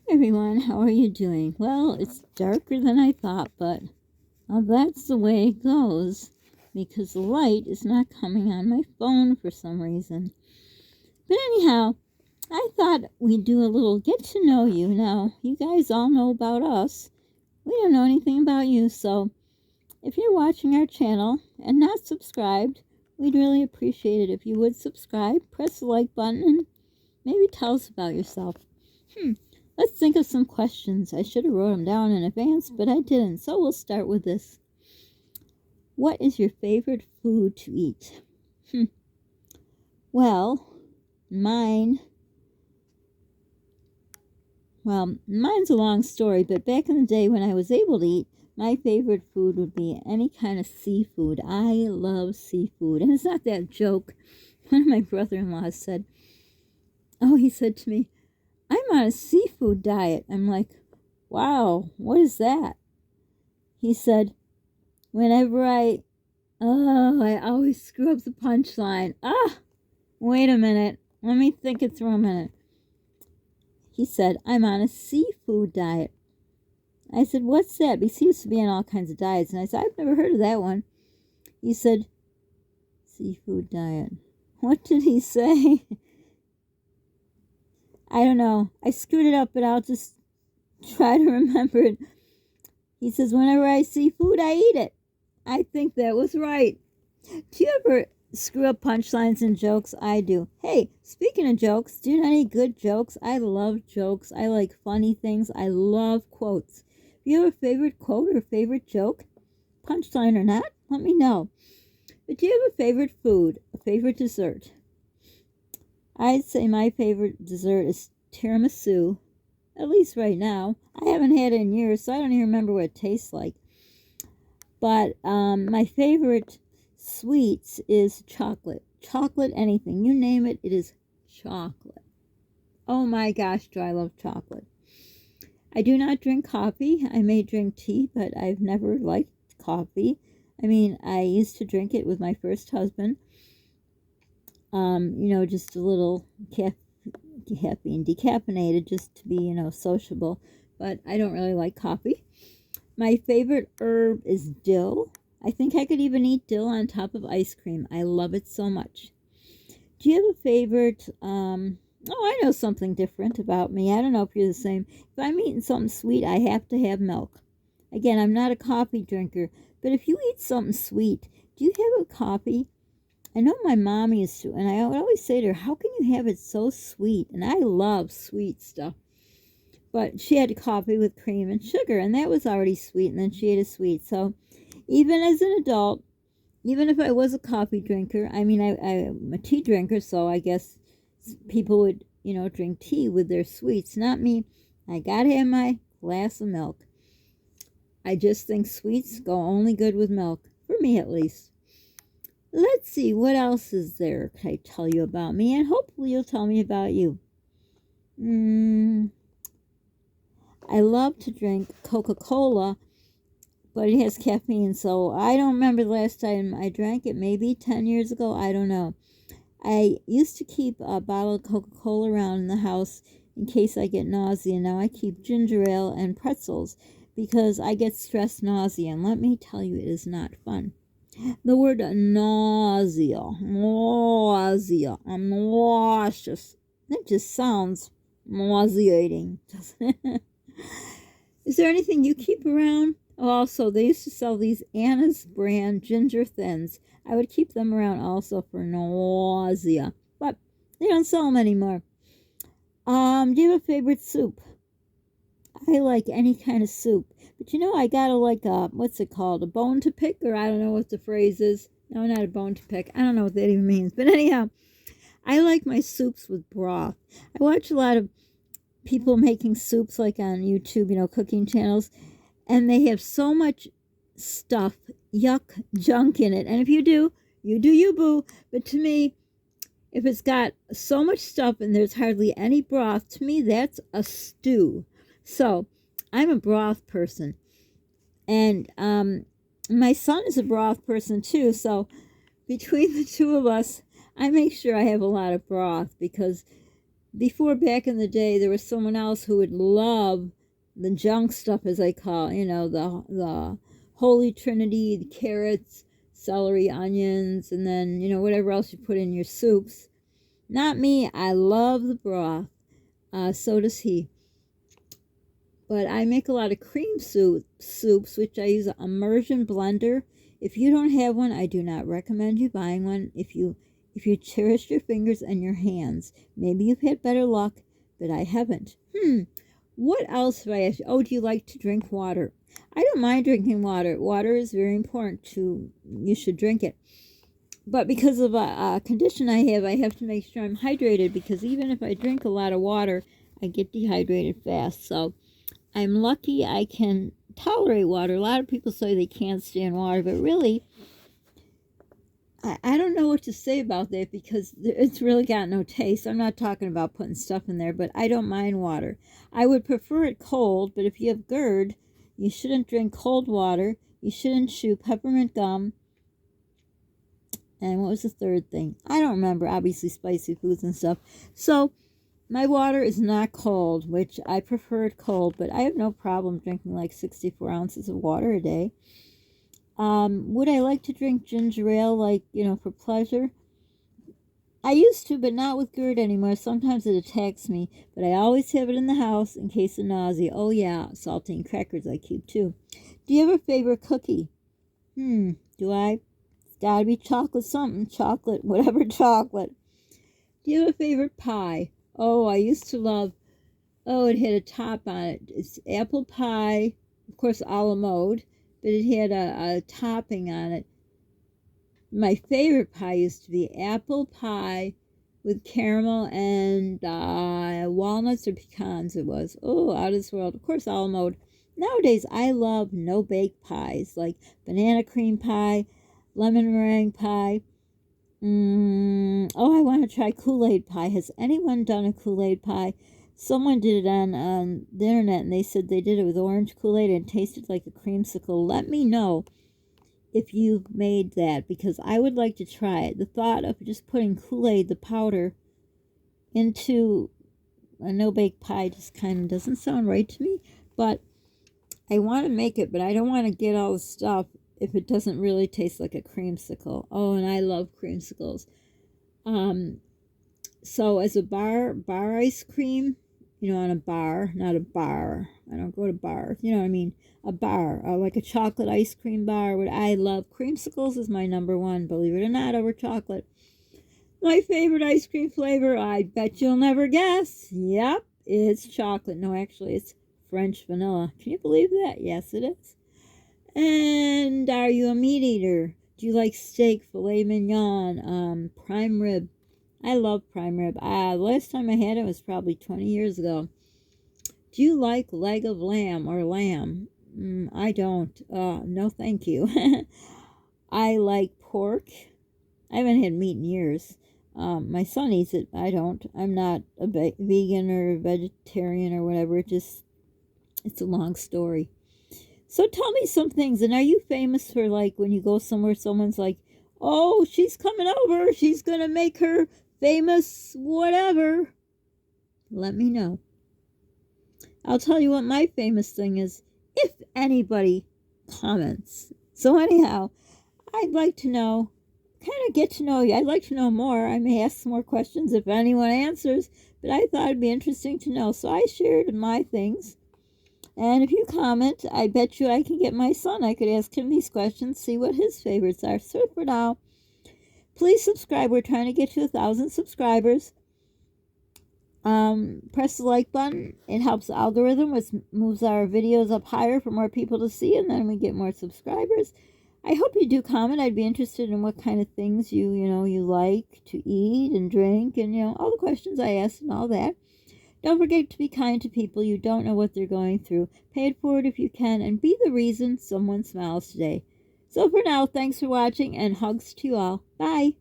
Everyone, how are you doing? Well, it's darker than I thought, but that's the way it goes because the light is not coming on my phone for some reason. But anyhow, I thought we'd do a little get to know you. Now, you guys all know about us. We don't know anything about you, so if you're watching our channel and not subscribed, we'd really appreciate it if you would subscribe, press the like button, and maybe tell us about yourself. Let's think of some questions. I should have wrote them down in advance, but I didn't. So we'll start with this. What is your favorite food to eat? Well, mine's a long story, but back in the day when I was able to eat, my favorite food would be any kind of seafood. I love seafood. And it's not that joke. One of my brother-in-laws said, he said to me, I'm on a seafood diet. I'm like, wow, what is that? He said, whenever I always screw up the punchline. Wait a minute. Let me think it through a minute. He said, I'm on a seafood diet. I said, what's that? He seems to be on all kinds of diets. And I said, I've never heard of that one. He said, seafood diet. What did he say? I don't know. I screwed it up, but I'll just try to remember it. He says, whenever I see food, I eat it. I think that was right. Do you ever screw up punchlines and jokes? I do. Hey, speaking of jokes, do you know any good jokes? I love jokes. I like funny things. I love quotes. If you have a favorite quote or favorite joke, punchline or not, let me know. But do you have a favorite food, a favorite dessert? I'd say my favorite dessert is tiramisu, at least right now. I haven't had it in years, so I don't even remember what it tastes like. But my favorite sweets is chocolate. Chocolate anything. You name it, it is chocolate. Oh my gosh, do I love chocolate. I do not drink coffee. I may drink tea, but I've never liked coffee. I mean, I used to drink it with my first husband. Just a little caffeine, decaffeinated, just to be, sociable. But I don't really like coffee. My favorite herb is dill. I think I could even eat dill on top of ice cream. I love it so much. Do you have a favorite? I know something different about me. I don't know if you're the same. If I'm eating something sweet, I have to have milk. Again, I'm not a coffee drinker, but if you eat something sweet, do you have a coffee? I know my mom used to, and I would always say to her, how can you have it so sweet? And I love sweet stuff. But she had coffee with cream and sugar, and that was already sweet, and then she ate a sweet. So even as an adult, even if I was a coffee drinker, I'm a tea drinker, so I guess people would, drink tea with their sweets. Not me. I gotta have my glass of milk. I just think sweets go only good with milk, for me at least. Let's see, what else is there can I tell you about me? And hopefully you'll tell me about you. I love to drink Coca-Cola, but it has caffeine, so I don't remember the last time I drank it. Maybe 10 years ago, I don't know. I used to keep a bottle of Coca-Cola around in the house in case I get nausea. Now I keep ginger ale and pretzels because I get stress nausea, and let me tell you, it is not fun. The word nausea, I'm nauseous. That just sounds nauseating, doesn't it? Is there anything you keep around? Oh, also, they used to sell these Anna's brand ginger thins. I would keep them around also for nausea, but they don't sell them anymore. Do you have a favorite soup? I like any kind of soup. But I got what's it called? A bone to pick? Or I don't know what the phrase is. No, not a bone to pick. I don't know what that even means. But anyhow, I like my soups with broth. I watch a lot of people making soups like on YouTube, cooking channels. And they have so much stuff, yuck, junk in it. And if you do, you boo. But to me, if it's got so much stuff and there's hardly any broth, to me, that's a stew. So I'm a broth person. And my son is a broth person too. So between the two of us, I make sure I have a lot of broth because before, back in the day, there was someone else who would love the junk stuff, as I call it, the Holy Trinity, the carrots, celery, onions, and then, whatever else you put in your soups. Not me. I love the broth. So does he. But I make a lot of cream soups, which I use an immersion blender. If you don't have one, I do not recommend you buying one. If you cherish your fingers and your hands, maybe you've had better luck, but I haven't. What else have I asked you? Oh, do you like to drink water? I don't mind drinking water. Water is very important you should drink it. But because of a condition I have to make sure I'm hydrated, because even if I drink a lot of water, I get dehydrated fast. So I'm lucky I can tolerate water. A lot of people say they can't stand water, but really, I don't know what to say about that, because it's really got no taste. I'm not talking about putting stuff in there, but I don't mind water. I would prefer it cold, but if you have GERD, you shouldn't drink cold water. You shouldn't chew peppermint gum. And what was the third thing? I don't remember. Obviously, spicy foods and stuff. So my water is not cold, which I prefer it cold, but I have no problem drinking like 64 ounces of water a day. Would I like to drink ginger ale, like, for pleasure? I used to, but not with GERD anymore. Sometimes it attacks me, but I always have it in the house in case of nausea. Oh, yeah, saltine crackers I keep, too. Do you have a favorite cookie? Do I? It's got to be chocolate something. Chocolate, whatever chocolate. Do you have a favorite pie? Oh, I used to love, it had a top on it. It's apple pie, of course, a la mode, but it had a topping on it. My favorite pie used to be apple pie with caramel and walnuts or pecans it was. Oh, out of this world. Of course, a la mode. Nowadays, I love no-bake pies, like banana cream pie, lemon meringue pie. I want to try Kool-Aid pie. Has anyone done a Kool-Aid pie? Someone did it on the internet, and they said they did it with orange Kool-Aid and it tasted like a creamsicle. Let me know if you've made that, because I would like to try it. The thought of just putting Kool-Aid, the powder, into a no-bake pie just kind of doesn't sound right to me. But I want to make it, but I don't want to get all the stuff if it doesn't really taste like a creamsicle. Oh, and I love creamsicles. So as a bar ice cream, on a bar, not a bar. I don't go to bars. You know what I mean? A bar, like a chocolate ice cream bar. What I love, creamsicles is my number one, believe it or not, over chocolate. My favorite ice cream flavor, I bet you'll never guess. Yep, it's chocolate. No, actually, it's French vanilla. Can you believe that? Yes, it is. And are you a meat eater? Do you like steak, filet mignon, prime rib? I love prime rib. The last time I had it was probably 20 years ago. Do you like leg of lamb or lamb? I don't. No, thank you. I like pork. I haven't had meat in years. My son eats it. I don't. I'm not a vegan or vegetarian or whatever. It's a long story. So tell me some things. And are you famous for, like, when you go somewhere, someone's like, oh, she's coming over. She's going to make her famous whatever. Let me know. I'll tell you what my famous thing is, if anybody comments. So anyhow, I'd like to know, kind of get to know you. I'd like to know more. I may ask some more questions if anyone answers, but I thought it'd be interesting to know. So I shared my things. And if you comment, I bet you I can get my son. I could ask him these questions, see what his favorites are. So for now, please subscribe. We're trying to get to 1,000 subscribers. Press the like button. It helps the algorithm, which moves our videos up higher for more people to see, and then we get more subscribers. I hope you do comment. I'd be interested in what kind of things you like to eat and drink, and all the questions I asked and all that. Don't forget to be kind to people. You don't know what they're going through. Pay it forward if you can, and be the reason someone smiles today. So for now, thanks for watching, and hugs to you all. Bye.